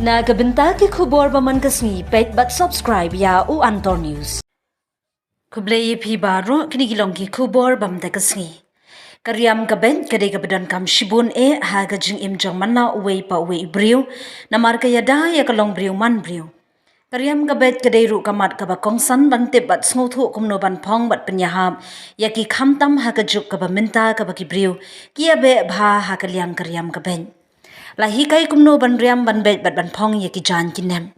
Na kabenta ki khubor baman kasngi pet but subscribe ya u Antor News. Kublay phi baro kini gilong ki khubor bam da kasngi. Kariam kaben kadai kabedan kam shibun ha gajing imjang manna uwe pa uwe ibriu na marka yada ya kalong briu man briu. Kariam kabet kadai ru kamat kabakong san ban tip bat snothu kumno ban pong bat penyahab ya ki khamtam ha kajuk kabaminta kabaki briu kia be bha ha kaliang kariam kaben. Lahi kai kumno ban riam ban bet bat ban pong ya ki jan kinem.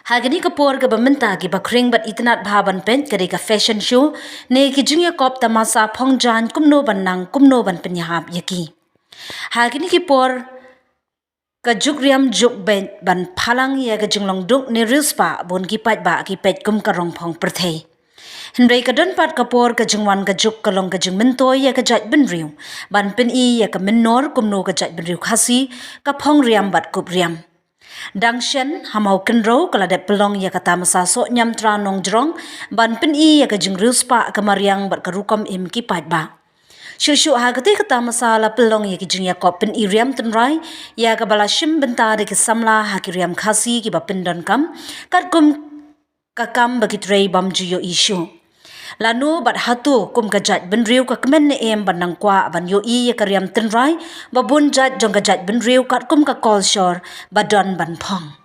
Hagani kapor ka baminta ki bakring bat itanat bha ban pen kare ka fashion show ne ki jingya kop tamasa pong jan kumno ban nang kumno ban penyahab ya ki. Hagani ki por ka juk riam juk ben ban phalang ya ka jinglong duk ne rispa bon ki pat ba ki pet kum karong pong perthei. Hyndai ka don pat kapor ka jingwan ka juk kalong ka jing mintoy ya ka jat bin riu ban pen I ya ka minnor kumno ka jat bin riu khasi ka pong riam bat kup riam. Dangshen hamau kenro kala de pelong ya ka tamasa so nyam tra nong jrong ban pen I ya ka jing riu spa ka mariang bat ka rukom im ki pat ba. Shuh ha ka tamasa la pelong ya ki jing ya kop pen I riam tenrai ya ka bala shim benta de ki samla ha ki riam khasi ki ba pendon kam kat kum kakam bagi trei bam juyo isu. Lanu bat hatu kum kajat benriu ka kemen ne em banang kwa ban yo I ya kariam tenrai babun jat jong kajat benriu kat kum ka call shore badon ban pong.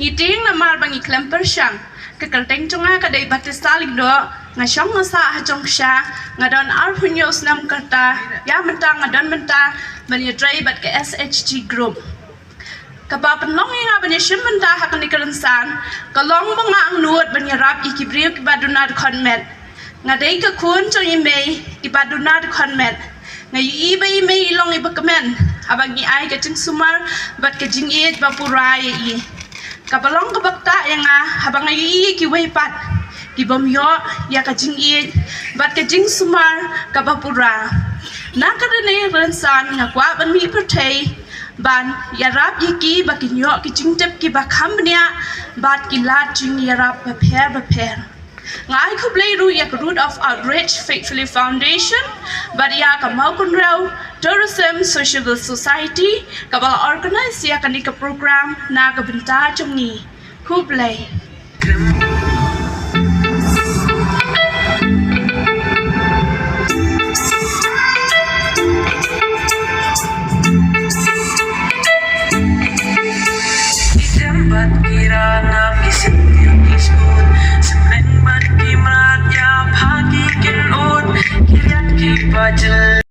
Ngiting na mar bangi klemper syang kekelteng chunga kadai batista ligdo ngashong ngasa hachong sya ngadon ar punyos nam kata ya mentang ngadon mentang bani trai bat ke SHG group kapa penlong yang abani shim mentang hakani rynsan kalong banga ang nuot bani rap ikibriu ki badunat konmet ngadai ka kun chong imei ki badunat konmet ngayi ibai imei ilong ibakamen abangi ai ka jing sumar bat ka jing it bapurai I kapalong kabakta yang habang ayi ki weipat ki bomyo ya ka jing it bat ka jing sumar kapapura na kadane rynsan nga kwa ban mi perthei ban yarap yiki bakinyo ki jing tep ki bakamnya bat ki lat jing yarap bapher ngai kublay ru ya root of outreach faithfully foundation but ya ka maukun raw tourism social society kabala organize ya kanika program na kabenta chungni kublay Bat kira na kisit yung iskot Semeng bat kimrat ya pagi kinut Kiryat ki bajel